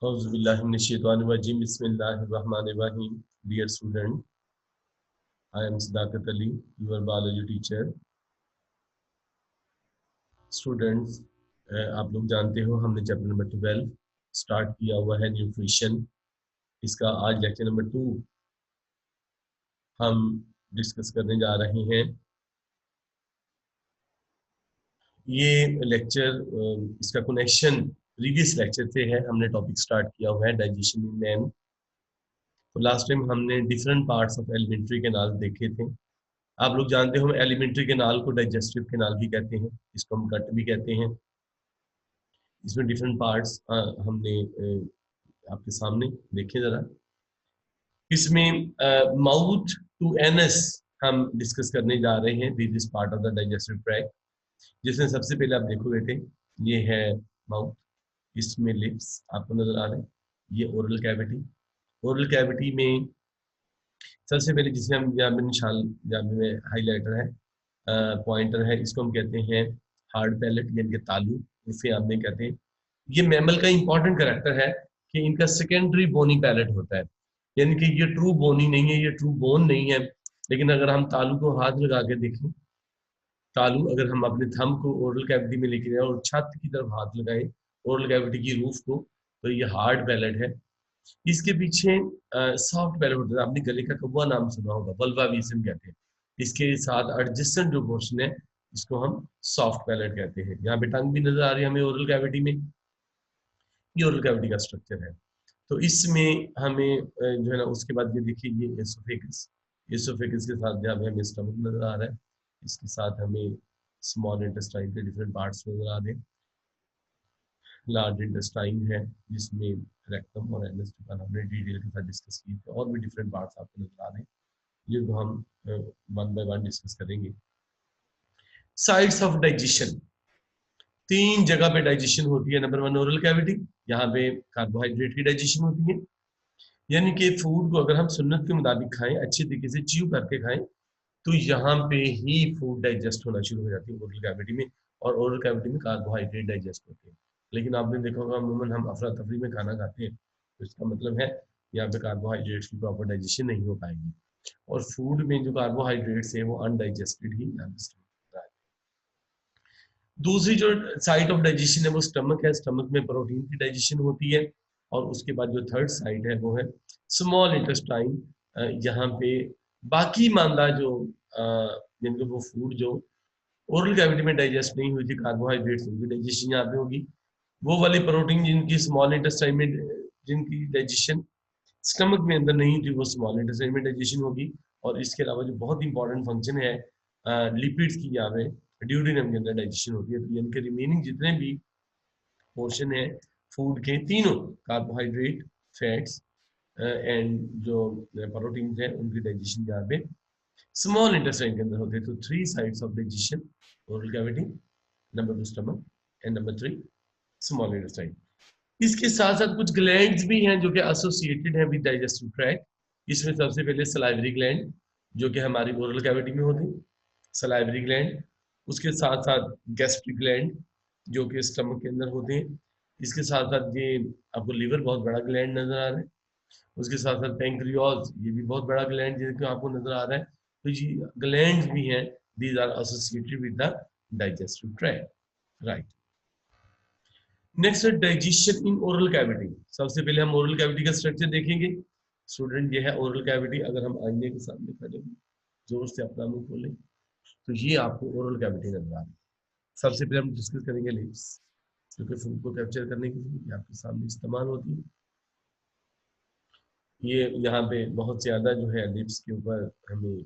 Bismillahirrahmanirrahim. Dear student, I am Sadakat Ali, your biology teacher. Students, आप लोग जानते हो हमने चैप्टर नंबर 12 स्टार्ट किया हुआ है न्यूट्रिशन। इसका आज लेक्चर नंबर 2 हम डिस्कस करने जा रहे हैं। ये लेक्चर इसका कनेक्शन प्रीवियस लेक्चर से है। हमने टॉपिक स्टार्ट किया हुआ है डाइजेशन इन मैन। तो लास्ट टाइम हमने different parts of alimentary canal देखे थे। आप लोग जानते हो एलिमेंट्री कैनाल को डाइजेस्टिव कैनाल भी कहते हैं, इसको हम गट भी कहते हैं। इसमें डिफरेंट पार्ट्स हमने आपके सामने देखे जरा। इसमें माउथ टू एनस हम डिस्कस करने जा रहे हैं this part of the digestive tract, जिसमें सबसे पहले आप देखो बेटे, ये है माउथ, इसमें लिप्स आपको नजर आ रहे हैं, ये ओरल कैविटी। ओरल कैविटी में सबसे पहले जिसे हम यहाँ पे निशान, यहाँ पे हाईलाइटर है, पॉइंटर है, इसको हम कहते हैं हार्ड पैलेट यानी कि तालू, इसे आपने कहते हैं। ये मैमल का इंपॉर्टेंट कैरेक्टर है कि इनका सेकेंडरी बोनी पैलेट होता है, यानी कि ये ट्रू बोनी नहीं है, ये ट्रू बोन नहीं है। लेकिन अगर हम तालू को हाथ लगा के देखें, तालू अगर हम अपने थंब को ओरल कैविटी में लेके जाए और छत की तरफ हाथ लगाए ओरल कैविटी की रूफ को, तो ये हार्ड पैलेट है। इसके पीछे सॉफ्ट पैलेट होता है, आपने गले का कौवा नाम सुना होगा, वल्वा वीसम कहते हैं। इसके साथ एडजेसेंट जो पोर्शन है इसको हम सॉफ्ट पैलेट कहते हैं। यहाँ पे टंग भी नजर आ रही है हमें ओरल कैविटी में, ये ओरल कैविटी का स्ट्रक्चर है। तो इसमें हमें जो है ना, उसके बाद ये देखिए ये एसोफेगस, एसोफेगस के साथ यहाँ पे हमें स्टमक नजर आ रहा है, इसके साथ हमें स्मॉल इंटेस्टाइन के डिफरेंट पार्ट्स नजर आ रहे हैं। लार्ज इंटेस्टाइन है जिसमें रेक्टम और एनस का हमने डिटेल के साथ डिस्कस किए थे, और भी डिफरेंट पार्ट्स आपको नजर आ रहे हैं, जिनको हम वन बाय वन डिस्कस करेंगे। साइट्स ऑफ डाइजेशन, 3 जगह पे डाइजेशन होती है। नंबर 1 ओरल कैविटी, यहाँ पे कार्बोहाइड्रेट की डाइजेशन होती है, यानी कि फूड को अगर हम सुन्नत के मुताबिक खाएं, अच्छे तरीके से च्यू करके खाएं, तो यहाँ पे ही फूड डाइजेस्ट होना शुरू हो जाती है ओरल कैविटी में, और ओरल कैविटी में कार्बोहाइड्रेट डाइजेस्ट होते हैं। लेकिन आपने देखा होगा अमूमन हम अफरा तफरी में खाना खाते हैं, तो इसका मतलब है यहाँ पे कार्बोहाइड्रेट्स की प्रॉपर डाइजेशन नहीं हो पाएगी, और फूड में जो कार्बोहाइड्रेट्स है वो अनडाइजेस्टेड ही यहाँ पे स्टोर है। दूसरी जो साइट ऑफ डाइजेशन है वो स्टमक है, स्टमक में प्रोटीन की डाइजेशन होती है। और उसके बाद जो थर्ड साइट है वो है स्मॉल इंटेस्टाइन, यहाँ पे बाकी मानदा जो जिनको वो फूड जो ओरल कैविटी में डाइजेस्ट नहीं हुई थी, कार्बोहाइड्रेट्स, उनकी डाइजेशन यहाँ पे होगी। वो वाली प्रोटीन जिनकी स्मॉल इंटेस्टाइन में, जिनकी डाइजेशन स्टमक में अंदर नहीं थी, वो स्मॉल इंटेस्टाइन में डाइजेशन होगी। और इसके अलावा जो बहुत इंपॉर्टेंट फंक्शन है लिपिड्स की, यहाँ पे ड्यूडेनम के अंदर डाइजेशन होती है। तो इनके रिमेनिंग जितने भी पोर्शन है फूड के, तीनों कार्बोहाइड्रेट, फैट्स एंड जो प्रोटीन है, उनकी डाइजेशन यहाँ पे स्मॉल इंटेस्टाइन के अंदर होते हैं। तो 3 sides of digestion, oral cavity, number 2 stomach, and number 3 small intestine. इसके साथ साथ कुछ ग्लैंड्स भी हैं जो कि एसोसिएटेड हैं विद डाइजेस्टिव ट्रैक्ट। इसमें सबसे पहले सलाइवरी ग्लैंड, जो कि हमारी ओरल कैविटी में होती है, सलाइवरी ग्लैंड। उसके साथ साथ गैस्ट्रिक ग्लैंड, जो कि स्टमक के अंदर होते हैं। इसके साथ साथ ये आपको लिवर बहुत बड़ा ग्लैंड नजर आ रहा है। उसके साथ साथ पेंक्रियाज, ये भी बहुत बड़ा ग्लैंड जिसको आपको नजर आ रहा है। तो ये ग्लैंड्स भी हैं, these are associated with the digestive tract, right. Next है डाइजेशन इन ओरल कैविटी। सबसे पहले हम ओरल कैविटी का स्ट्रक्चर देखेंगे। स्टूडेंट, ये है ओरल कैविटी। अगर हम आईने के सामने खड़े हो, जोर से अपना मुंह खोलें, तो ये आपको ओरल कैविटी नजर आ रही है। सबसे पहले हम डिस्कस करेंगे लिप्स, क्योंकि फूड को कैप्चर करने के लिए आपके सामने इस्तेमाल होती है। ये यहाँ पे बहुत ज्यादा जो है लिप्स के ऊपर हमें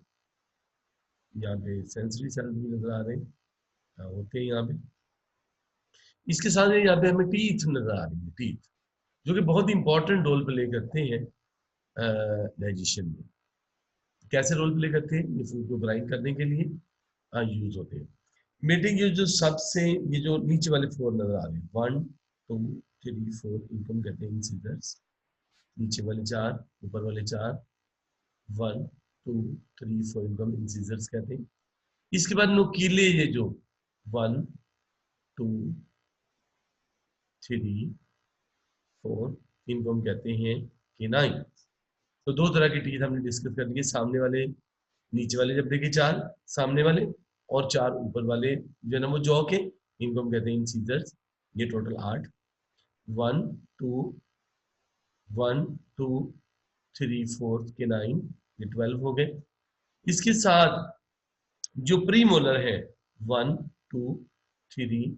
यहाँ पे सेंसरी सेल्स भी नजर आ रहे हैं, होते हैं यहाँ पे। इसके साथ यहाँ पे हमें टीथ नजर आ रही है, टीथ, जो कि बहुत इंपॉर्टेंट रोल प्ले करते हैं डाइजेशन में। कैसे रोल प्ले करते हैं? ये फूड को ग्राइंड करने के लिए यूज होते हैं। मीटिंग ये जो सबसे, ये जो नीचे वाले 4 नजर आ रहे हैं, 1 2 3 4, इनको हम कहते हैं इंसिजर्स। नीचे वाले 4, ऊपर वाले 4, 1 2 3 4, इनको हम इंसिजर्स कहते हैं। इसके बाद नुकीले, ये जो 1 2 3 4 इनको हम कहते हैं केनाइन। तो दो तरह की टीथ हमने डिस्कस कर लिए, सामने वाले, नीचे वाले जब देखे चार सामने वाले, और चार ऊपर वाले जो है ना वो जॉ के, इनको हम कहते हैं इंसीजर्स। ये टोटल 8, 1 2 1 2 3 4 के 9, ये 12 हो गए। इसके साथ जो प्रीमोलर है 1 2 3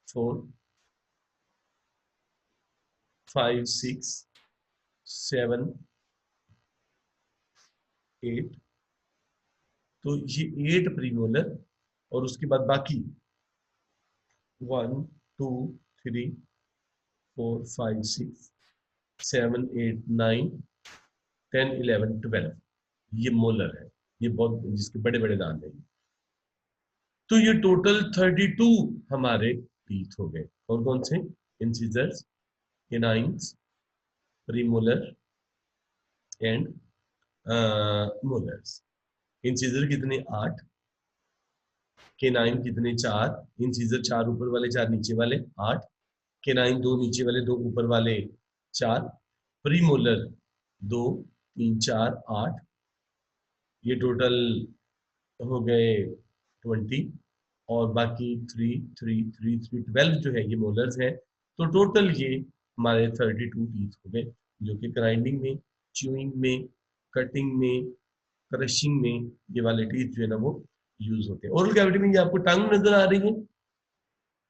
4 5 6 7 8, तो ये 8 प्रीमोलर, और उसके बाद बाकी 1 2 3 4 5 6 7 8 9 10 11 12, ये मोलर है, ये बहुत जिसके बड़े बड़े दांत हैं। तो ये टोटल 32 हमारे टीथ हो गए। कौन कौन से? Incisors, canines, premolar and molars. Incisor कितने? 8, केनाइन कितने? 4, इंसिजर 4 ऊपर वाले 4 नीचे वाले 8, केनाइन 2 नीचे वाले 2 ऊपर वाले 4, प्रीमोलर 2 3 4 8, ये टोटल हो गए 20, और बाकी 3 3 3 3 12 जो है ये मोलर्स है। तो टोटल ये हमारे 32 टीथ हो गए, जो कि ग्राइंडिंग में, च्यूइंग में, कटिंग में, क्रशिंग में ये वाले टीथ जो है ना वो यूज होते हैं। ओरल कैविटी में ये आपको टंग नजर आ रही है,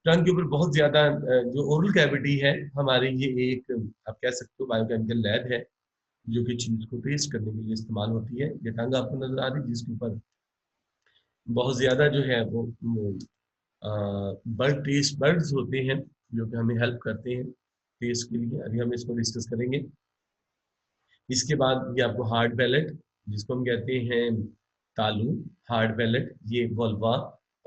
टंग के ऊपर बहुत ज्यादा जो ओरल कैविटी है हमारे, ये एक आप कह सकते हो बायोकेमिकल लैब है जो कि चीज को टेस्ट करने के लिए इस्तेमाल होती है। ये टंग आपको नजर आ रही है जिसके ऊपर बहुत ज्यादा जो है वो बर्ड टेस्ट बर्ड्स होते हैं जो कि हमें हेल्प करते हैं टेस्ट के लिए। अभी हम इसको डिस्कस करेंगे। इसके बाद ये आपको हार्ड पैलेट, जिसको हम कहते हैं तालू, हार्ड पैलेट, ये वल्वा,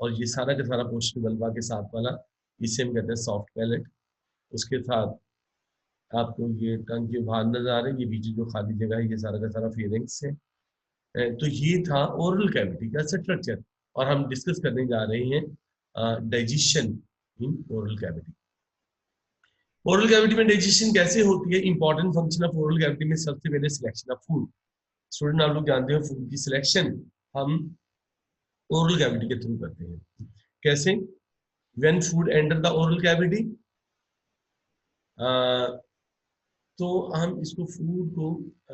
और ये सारा का सारा पोर्शन वल्वा के साथ वाला, इसे हम कहते हैं सॉफ्ट पैलेट। उसके साथ आपको ये टंग के बाहर नजर आ रहे हैं, ये बीच जो खाली जगह है ये सारा का सारा फेरिंग्स है। तो ये था ओरल कैविटी का स्ट्रक्चर, और हम डिस्कस करने जा रहे हैं digestion in oral cavity. Oral cavity में डाइजेशन कैसे होती है? Important function of oral cavity में सबसे पहले सिलेक्शन ऑफ फूड। स्टूडेंट आप लोग जानते हो फूड की सिलेक्शन हम ओरल कैविटी के थ्रू करते हैं। कैसे? When food enter the oral cavity, तो हम इसको फूड को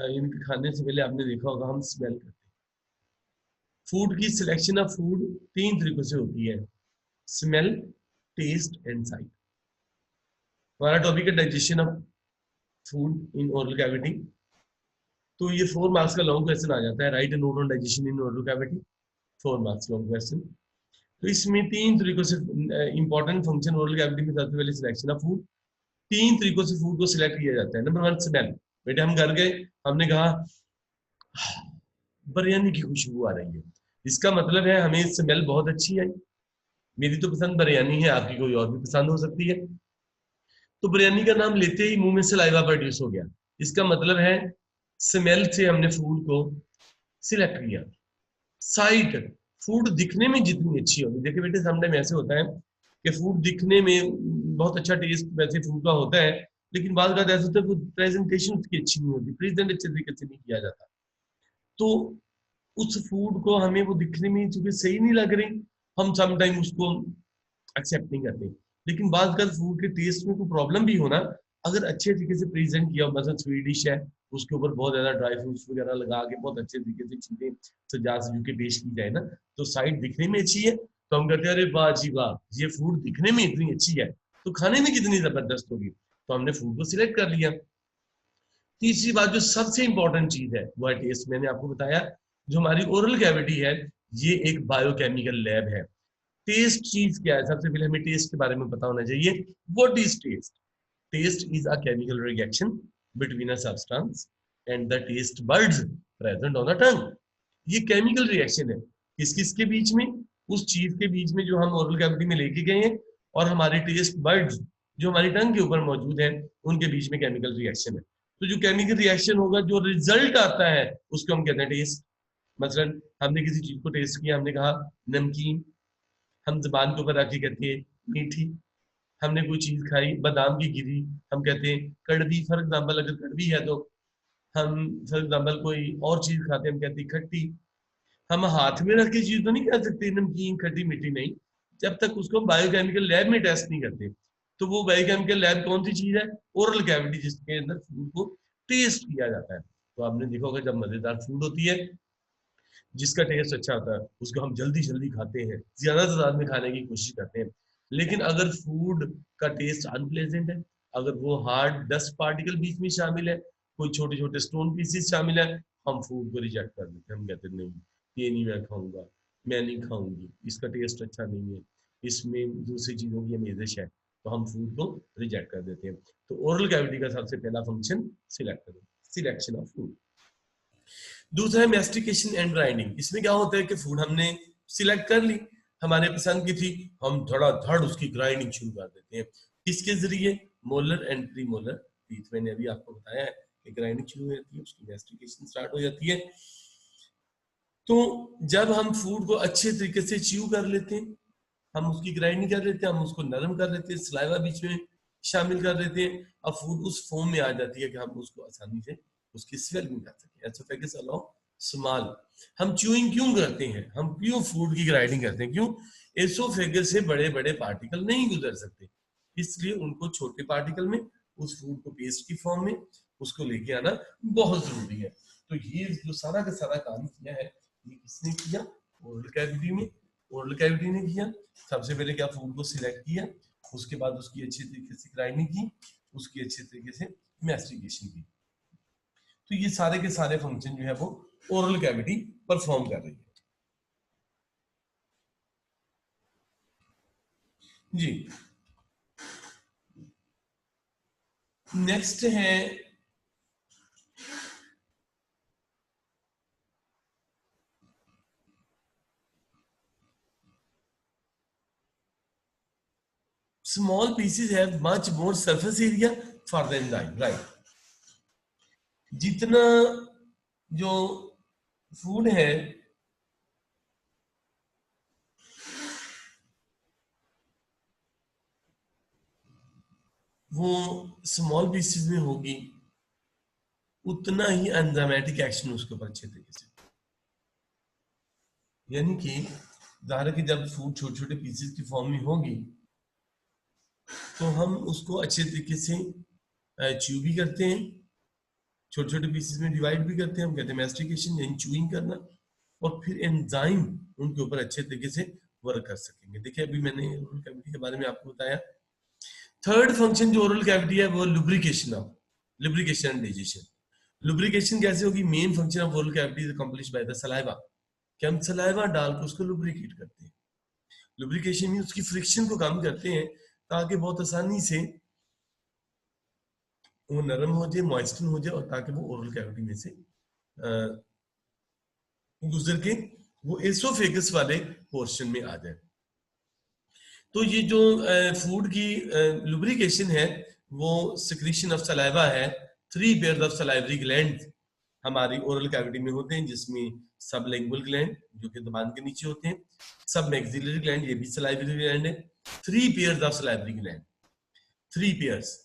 इनके खाने से पहले आपने देखा होगा हम स्मेल करते हैं। फूड की सिलेक्शन ऑफ फूड 3 तरीकों से होती है, स्मेल, टेस्ट एंड साइट। हमारा टॉपिक है digestion of food in oral cavity. तो ये 4 मार्क्स का लॉन्ग क्वेश्चन आ जाता है, right note on digestion in oral cavity, 4 marks long question. तो इसमें 3 तरीकों से इंपॉर्टेंट फंक्शन ओरल कैविटी में सबसे पहले सिलेक्शन ऑफ फूड। 3 तरीकों से फूड को सिलेक्ट किया जाता है। Number 1 smell. बेटे हम घर गए, हमने कहा बिरयानी की खुशबू आ रही है, इसका मतलब है हमें स्मेल बहुत अच्छी आई। मेरी तो पसंद बिरयानी है, आपकी कोई और भी पसंद हो सकती है। तो बिरयानी का नाम लेते ही मुंह में सलाइवा प्रोड्यूस हो गया, इसका मतलब है स्मेल से हमने फूड को सिलेक्ट किया। साइट, फूड दिखने में जितनी अच्छी होगी, देखिए बेटे समटाइम ऐसे होता है कि फूड दिखने में बहुत अच्छा टेस्ट वैसे फूड का होता है, लेकिन बाद का ऐसा होता है प्रेजेंटेशन उसकी अच्छी नहीं होती, प्रेजेंट अच्छे तरीके से नहीं किया जाता। तो उस फूड को हमें वो दिखने में चूंकि सही नहीं लग रही, हम समटाइम उसको एक्सेप्ट नहीं करते। लेकिन बात कर फूड के टेस्ट में कोई प्रॉब्लम भी होना, अगर अच्छे तरीके से प्रेजेंट किया हो, मतलब स्वीट डिश है, उसके ऊपर बहुत ज्यादा ड्राई फ्रूट्स वगैरह लगा के बहुत अच्छे तरीके से चीजें सजा सजू के पेश की जाए ना, तो साइड दिखने में अच्छी है तो हम कहते हैं अरे वाह जी वाह, ये फूड दिखने में इतनी अच्छी है तो खाने में कितनी जबरदस्त होगी, तो हमने फूड को सिलेक्ट कर लिया। तीसरी बात जो सबसे इंपॉर्टेंट चीज है वो है टेस्ट। मैंने आपको बताया जो हमारी ओरल कैविटी है ये एक बायोकेमिकल लैब है। टेस्ट चीज क्या है? सबसे पहले हमें टेस्ट के बारे में पता होना चाहिए। What is taste? Taste is a chemical reaction between a substance and the taste buds present on the tongue. ये केमिकल रिएक्शन है किस किस के बीच में? उस चीज के बीच में जो हम ओरल कैविटी में लेके गए हैं और हमारे टेस्ट बड्स जो हमारी टंग के ऊपर मौजूद है उनके बीच में केमिकल रिएक्शन है। तो जो केमिकल रिएक्शन होगा जो रिजल्ट आता है उसको हम कहते हैं टेस्ट। मतलब हमने किसी चीज को टेस्ट किया, हमने कहा नमकीन, हम जबान के ऊपर रख के कहते हैं मीठी, हमने कोई चीज खाई, बादाम की गिरी, हम कहते हैं कड़वी। फॉर एग्जाम्पल अगर कड़वी है तो हम, फॉर एग्जाम्पल कोई और चीज खाते हैं, हम कहते हैं खट्टी। हम हाथ में रख के चीज तो नहीं कह सकते नमकीन खट्टी मीठी, नहीं, जब तक उसको बायोकेमिकल लैब में टेस्ट नहीं करते। तो वो बायोकेमिकल लैब कौन सी चीज है? ओरल कैविटी, जिसके अंदर फूड को टेस्ट किया जाता है। तो आपने देखा होगा जब मजेदार फूड होती है, जिसका टेस्ट अच्छा होता है, उसको हम जल्दी जल्दी खाते हैं, ज्यादा से ज्यादा में खाने की कोशिश करते हैं। लेकिन अगर फूड का टेस्ट अनप्लेजेंट है, अगर वो हार्ड डस्ट पार्टिकल बीच में शामिल है, कोई छोटे छोटे स्टोन पीसेस शामिल है, हम फूड को रिजेक्ट कर देते हैं। हम कहते हैं नहीं, ये नहीं मैं खाऊंगा, मैं नहीं खाऊंगी, इसका टेस्ट अच्छा नहीं है, इसमें दूसरी चीजों की अमेजिश है, तो हम फूड को रिजेक्ट कर देते हैं। तो ओरल कैविटी का सबसे पहला फंक्शन सिलेक्ट करो, सिलेक्शन ऑफ फूड। दूसरा है मेस्टिकेशन एंड ग्राइंडिंग। इसमें क्या होता है कि फूड हमने सिलेक्ट कर ली, हमारे पसंद की थी, हम धड़ाधड़ उसकी ग्राइंडिंग शुरू कर देते हैं। किसके जरिए? Molar and pre molar teeth. मैंने अभी आपको बताया है कि ग्राइंडिंग शुरू हो जाती है, उसकी मेस्टिकेशन स्टार्ट हो जाती है। तो जब हम फूड को अच्छे तरीके से च्यू कर लेते हैं, हम उसकी ग्राइंडिंग कर लेते हैं, हम उसको नरम कर लेते हैं, सलाइवा बीच में शामिल कर देते हैं, अब फूड उस फॉर्म में आ जाती है कि हम उसको आसानी से उसकी स्वेलिंग कर सकें। Oesophagus allow small. हम च्यूइंग क्यों करते हैं? हम क्यों फूड की ग्राइंडिंग करते हैं? क्यों? एसोफेगस से बड़े बड़े पार्टिकल नहीं गुजर सकते, इसलिए उनको छोटे पार्टिकल में, उस फूड को पेस्ट की फॉर्म में उसको लेके आना बहुत जरूरी है। तो ये जो सारा का सारा काम किया है, ये किसने किया? ओरल कैविटी में। ओरल कैविटी ने किया। सबसे पहले क्या? फूड को सिलेक्ट किया, उसके बाद उसकी अच्छी तरीके से ग्राइंडिंग की, उसकी अच्छी तरीके से मैस्टिकेशन की। तो ये सारे के सारे फंक्शन जो है वो ओरल कैविटी परफॉर्म कर रही है जी। नेक्स्ट है small pieces have much more surface area for the enzyme, right. जितना जो फूड है वो स्मॉल पीसेस में होगी, उतना ही एंजाइमेटिक एक्शन उसके ऊपर अच्छे तरीके से। यानी कि ज़ाहिर कि जब फूड छोटे छोटे पीसेस की फॉर्म में होगी, तो हम उसको अच्छे तरीके से च्यू भी करते हैं, छोटे छोटे पीसेस में डिवाइड भी करते हैं, हम कहते हैं मैस्टिकेशन यानी च्यूइंग करना। और फिर एंजाइम उनके ऊपर अच्छे तरीके से वर्क कर सकेंगे। देखिए अभी मैंने ओरल कैविटी के बारे में आपको बताया। थर्ड फंक्शन जो ओरल कैविटी है वो lubrication of, lubrication and digestion. Lubrication कैसे होगी? Main function of oral cavity is accomplished by the saliva, कि हम सलाइवा डाल के उसको लुब्रिकेट करते हैं। लुब्रिकेशन में उसकी फ्रिक्शन को कम करते हैं ताकि बहुत आसानी से वो नरम हो जाए, मॉइस्चर हो जाए, और ताकि वो ओरल कैविटी में से गुजर के वो एसोफेगस वाले पोर्शन में आ जाए। तो ये जो फूड की लुब्रिकेशन है वो सिक्रीशन ऑफ सलाइवा है। 3 पेयर ऑफ सलाइवरी ग्लैंड हमारी ओरल कैविटी में होते हैं, जिसमें सबलिंगुअल ग्लैंड जो कि जबान के नीचे होते हैं, सब मैक्सिलरी ग्लैंड ये भी सलाइवरी ग्लैंड है। 3 pair of salivary gland, 3 pairs,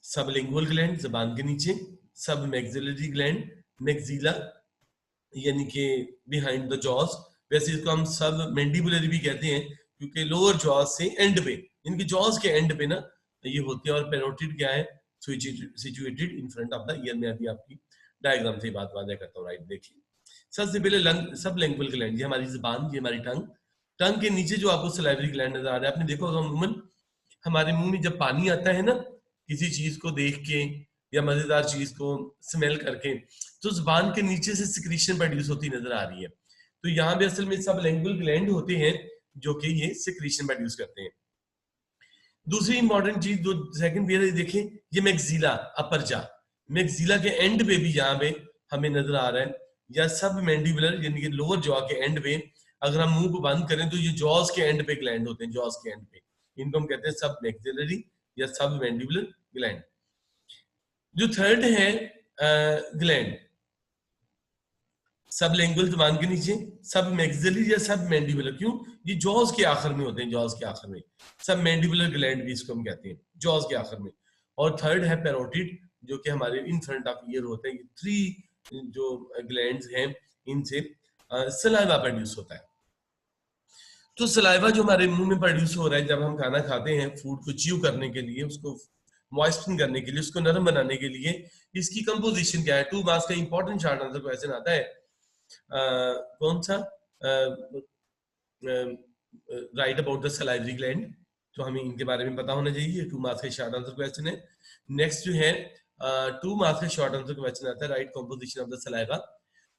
sublingual gland जबान के नीचे, सब मैक्सिलरी ग्लैंड मैक्सिला यानी कि बिहाइंड द जॉज। वैसे इसको हम सब मैंडिबुलरी भी कहते हैं, क्योंकि लोअर जॉज से एंड पे, इनकी जॉज के एंड पे ना ये होती है। और पेरोटिड क्या है? Situated in front of the year. में अभी आपकी डायग्राम से बात वादा करता हूँ, राइट। देखिए सबसे पहले लंग, सब लैंग्वेज ग्लैंड, ये हमारी जुबान, ये हमारी टंग। टंग के नीचे जो आपको सलाइवरी ग्लैंड नजर आ रहा है, आपने देखा होगा अमूमन हमारे मुंह में जब पानी आता है ना, किसी चीज को देख के या मजेदार चीज को स्मेल करके, तो जुबान के नीचे से सिक्रीशन प्रोड्यूस होती नजर आ रही है। तो यहाँ पे असल में सब लैंग्वेज ग्लैंड होते हैं जो कि ये सिक्रीशन प्रोड्यूस करते हैं। दूसरी इंपॉर्टेंट चीज जो सेकंड पेयर है, देखें ये मैक्सिला अपर जा, मैक्सिला के एंड पे भी यहाँ पे हमें नजर आ रहा है, या सब मैंडिबुलर यानी कि लोअर जॉ के एंड पे। अगर हम मुंह को बंद करें तो ये जॉज के एंड पे ग्लैंड होते हैं, जॉज के एंड पे, इनको हम कहते हैं सब मैक्सिलरी या सब मैंडिबुलर ग्लैंड। जो थर्ड है ग्लैंड, सब लिंगुअल जबान के नीचे, सब मैक्सिलरी या सब मैंडिबुलर, क्यों? ये जॉज के आखिर में होते हैं, जॉज के आखिर में, सब मैंडिबुलर ग्लैंड भी इसको हम कहते हैं, जॉज के आखिर में। और थर्ड है पैरोटिड, जो कि हमारे इन फ्रंट ऑफ ईयर होते हैं। ये थ्री जो ग्लैंड्स हैं, इनसे सलाइवा प्रोड्यूस होता है। तो सलाइवा जो हमारे मुंह में प्रोड्यूस हो रहा है जब हम खाना खाते हैं, फूड को च्यू करने के लिए, उसको मॉइस्चन करने के लिए, उसको नरम बनाने के लिए, इसकी कंपोजिशन क्या है? 2 मार्क्स का इंपॉर्टेंट शॉर्ट आंसर क्वेश्चन आता है। कौन सा? Right about the salivary gland, तो हमें इनके बारे में पता होना चाहिए। 2 मार्क्स का शॉर्ट आंसर क्वेश्चन है। नेक्स्ट जो है 2 मार्क्स का शॉर्ट आंसर क्वेश्चन आता है, write composition of the saliva.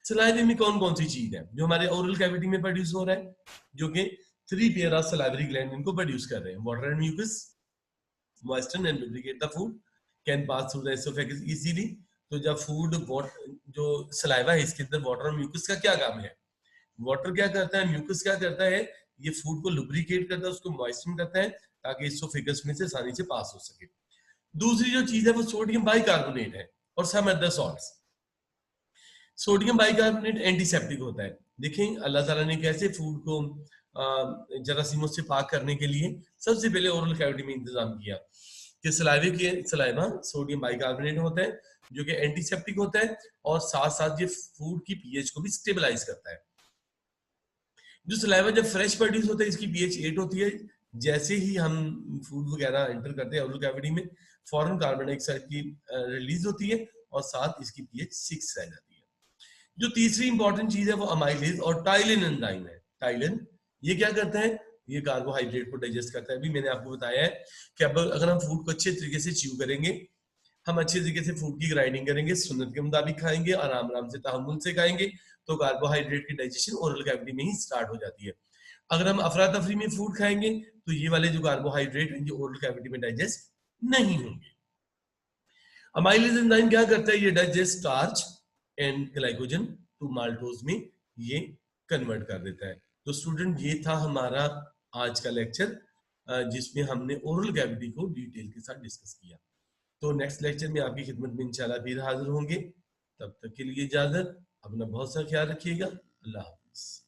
सलाइवे में कौन कौन सी चीज है जो हमारे ओरल कैविटी में प्रोड्यूस हो रहा है, जो कि 3 पेयर ऑफ सलाइवरी ग्लैंड इनको प्रोड्यूस कर रहे हैं? Water and mucus, moisten and lubricate the food, can pass through the esophagus easily। तो जब फूड जो सलाइवा है इसके अंदर वाटर और म्यूकस का क्या काम है? वाटर क्या करता है, म्यूकस क्या करता है? ये फूड को लुब्रिकेट करता है, उसको मॉइस्चन करता है ताकि इसोफेगस में से आसानी से पास हो सके। दूसरी जो चीज है वो सोडियम बाइकार्बोनेट है और some other salts. Sodium bicarbonate antiseptic होता है। देखें अल्लाह ताला ने कैसे फूड को जरासीमों से पाक करने के लिए सबसे पहले ओरल कैविटी में इंतजाम किया कि सलाइवा सोडियम बाइकार्बोनेट होता है जो कि एंटीसेप्टिक होता है और साथ साथ ये फूड की पीएच को भी स्टेबलाइज करता है। जो सलाइवा जब फ्रेश प्रोड्यूस होता है इसकी पीएच 8 होती है। जैसे ही हम फूड वगैरह एंटर करते हैं ओरल कैविटी में, फॉरन कार्बन डाइऑक्साइड की रिलीज होती है और साथ इसकी पीएच 6 रह जाती है। जो तीसरी इंपॉर्टेंट चीज है वो अमाइलेज और टाइलिन एंजाइम है। टाइलिन ये क्या करता है? ये कार्बोहाइड्रेट को डाइजेस्ट करता है। अभी मैंने आपको बताया है कि अब अगर हम फूड को अच्छे तरीके से च्यू करेंगे, हम अच्छे तरीके से फूड की ग्राइंडिंग करेंगे, सुन्नत के मुताबिक खाएंगे, आराम आराम से तहम्मुल से खाएंगे, तो कार्बोहाइड्रेट की डाइजेशन ओरल कैविटी में ही स्टार्ट हो जाती है। अगर हम अफरा तफरी में फूड खाएंगे तो ये वाले जो कार्बोहाइड्रेट हैं ये ओरल कैविटी में डाइजेस्ट नहीं होंगे। अमाइलेज एंजाइम क्या करता है? ये digest starch and glycogen to maltose में ये कन्वर्ट कर देता है। तो स्टूडेंट ये था हमारा आज का लेक्चर जिसमें हमने ओरल कैविटी को डिटेल के साथ डिस्कस किया। तो नेक्स्ट लेक्चर में आपकी खिदमत में इंशाल्लाह फिर हाजिर होंगे। तब तक के लिए इजाजत, अपना बहुत सा ख्याल रखिएगा। अल्लाह हाफिज।